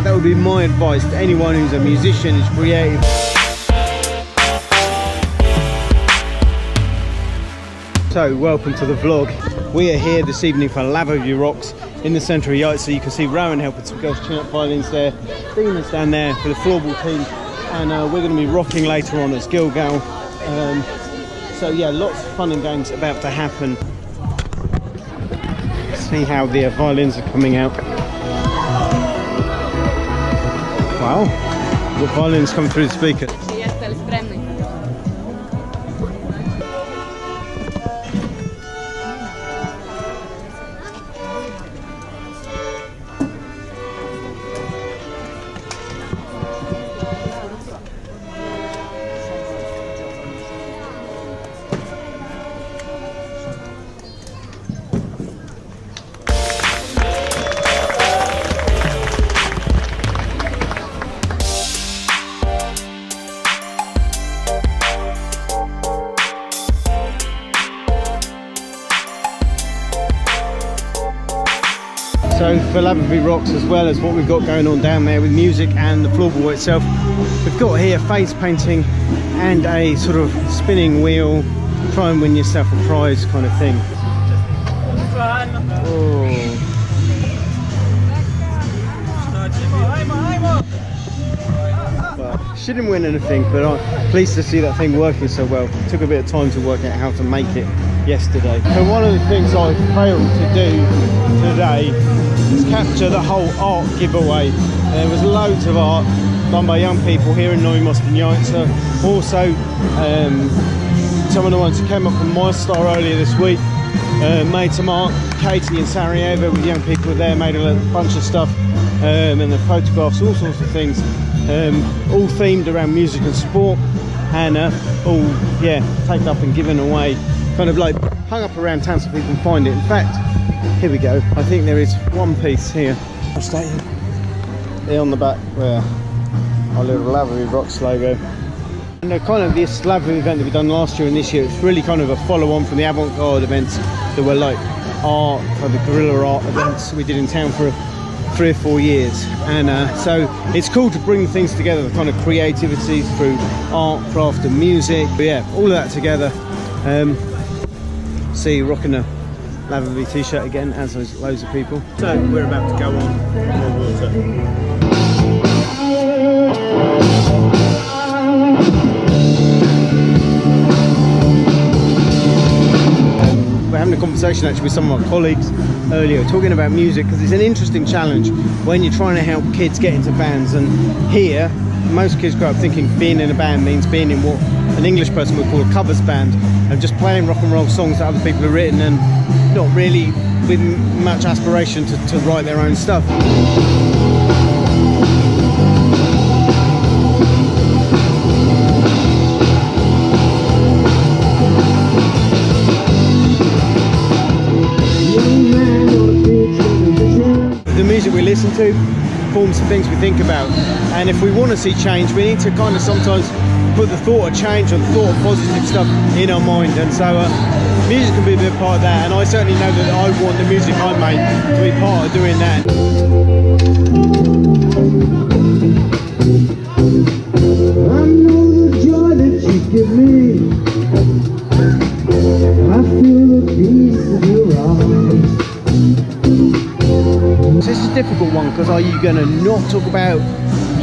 That would be my advice to anyone who's a musician, is creative. So, welcome to the vlog. We are here this evening for Lavovi Rocks in the centre of Jajce. So you can see Rowan helping some girls tune up violins there. Dean's down there for the floorball team. And we're going to be rocking later on as Gilgal. So yeah, lots of fun and games about to happen. See how the violins are coming out. Wow, the violins come through the speaker. So for Lavovi Rocks, as well as what we've got going on down there with music and the floorboard itself, we've got here face painting and a sort of spinning wheel, try and win yourself a prize kind of thing. Oh. Well, she didn't win anything, but I'm pleased to see that thing working so well. It took a bit of time to work out how to make it yesterday. So one of the things I failed to do today is capture the whole art giveaway. There was loads of art done by young people here in Novi Most and Jajce. Also some of the ones that came up from my star earlier this week, made some art. Katie in Sarajevo with young people there made a bunch of stuff, and the photographs, all sorts of things, all themed around music and sport, and all taken up and given away, kind of like hung up around town so people can find it. In fact, here we go. I think there is one piece here. What's that here on the back, where our little Lavovi Rocks logo. And kind of this Lavovi event that we've done last year and this year, it's really kind of a follow-on from the avant-garde events that were like art, or the guerrilla art events we did in town for 3 or 4 years. And so it's cool to bring things together, the kind of creativity through art, craft and music. But yeah, all of that together. See you rocking a Lavovi t-shirt again, as loads of people. So we're about to go on more water. We're having a conversation actually with some of my colleagues earlier, talking about music, because it's an interesting challenge when you're trying to help kids get into bands. And here, most kids grow up thinking being in a band means being in what an English person would call a covers band, and just playing rock and roll songs that other people have written, and not really with much aspiration to write their own stuff. The music we listen to forms the things we think about, and if we want to see change, we need to kind of sometimes put the thought of change or the thought of positive stuff in our mind. And so music can be a big part of that, and I certainly know that I want the music I make to be part of doing that. I know the joy that you give me, I feel the peace of your arms. This is a difficult one, because are you going to not talk about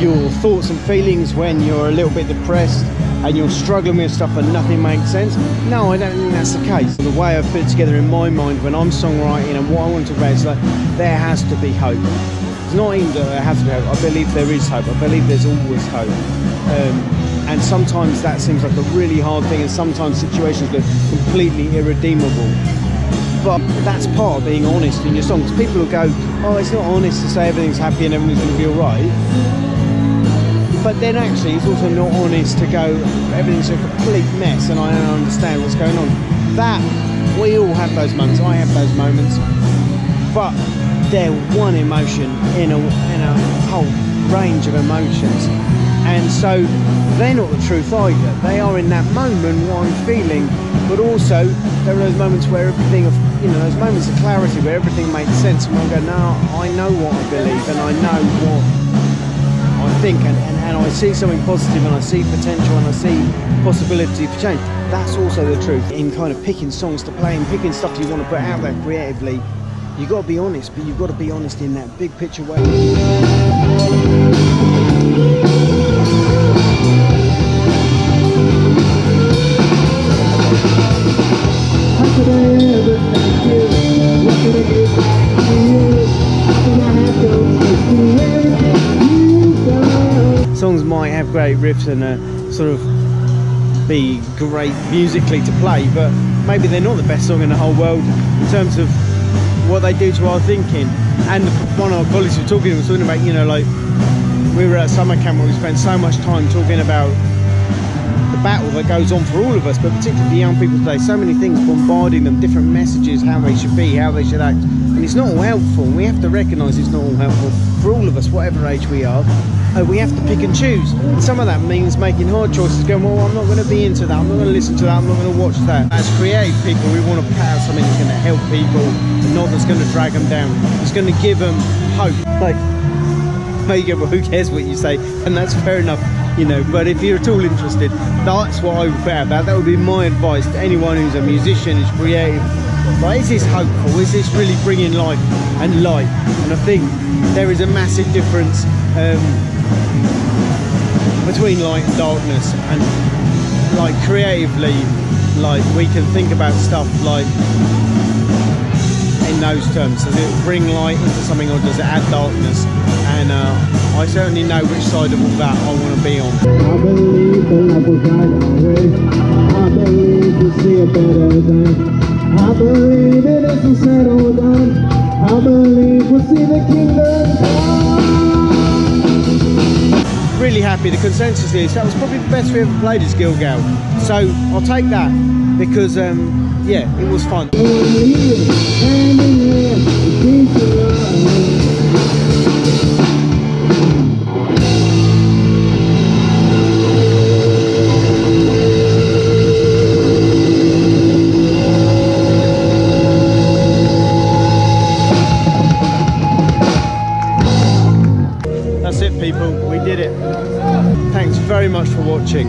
your thoughts and feelings when you're a little bit depressed and you're struggling with stuff and nothing makes sense? No, I don't think that's the case. The way I've put it together in my mind when I'm songwriting and what I want to talk about is like, there has to be hope. It's not even that there has to be hope. I believe there is hope. I believe there's always hope. And sometimes that seems like a really hard thing, and sometimes situations look completely irredeemable. But that's part of being honest in your songs. People will go, oh, it's not honest to say everything's happy and everything's going to be alright. But then actually it's also not honest to go, everything's a complete mess and I don't understand what's going on. That, we all have those moments, I have those moments. But they're one emotion in a whole range of emotions. And so they're not the truth either. They are in that moment what I'm feeling, but also there are those moments where everything, those moments of clarity where everything makes sense, and I go, no, I know what I believe, and I know think and I see something positive and I see potential and I see possibility for change, that's also the truth. In kind of picking songs to play and picking stuff you want to put out there creatively, you've got to be honest, but you've got to be honest in that big picture way. Songs might have great riffs and sort of be great musically to play, but maybe they're not the best song in the whole world in terms of what they do to our thinking. And one of our colleagues was talking about, you know, like we were at summer camp where we spent so much time talking about the battle that goes on for all of us, but particularly for young people today. So many things bombarding them, different messages, how they should be, how they should act, and it's not all helpful. And we have to recognise it's not all helpful for all of us, whatever age we are. We have to pick and choose, and some of that means making hard choices, going, well, I'm not going to be into that, I'm not going to listen to that, I'm not going to watch that. As creative people, we want to put out something that's going to help people, and not that's going to drag them down. It's going to give them hope. Like, you go, well, who cares what you say? And that's fair enough, you know, but if you're at all interested, that's what I would put out about. That would be my advice to anyone who's a musician, who's creative. Like, is this hopeful? Is this really bringing life and light? And I think there is a massive difference between light and darkness, and like creatively, like we can think about stuff like in those terms. Does it bring light into something, or does it add darkness? And I certainly know which side of all that I want to be on. I believe the love will guide our way. I believe we'll see a better day. I believe it isn't settled down. I believe we'll see the kingdom come. Really happy. The consensus is that was probably the best we ever played as Gilgal. So I'll take that because yeah, it was fun. That's it, people, we did it. Thanks very much for watching,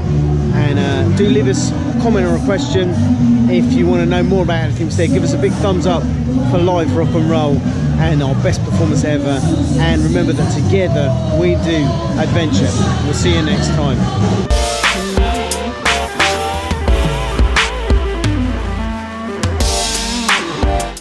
and do leave us a comment or a question if you want to know more about anything instead. Give us a big thumbs up for live rock and roll and our best performance ever, and remember that together we do adventure. We'll see you next time.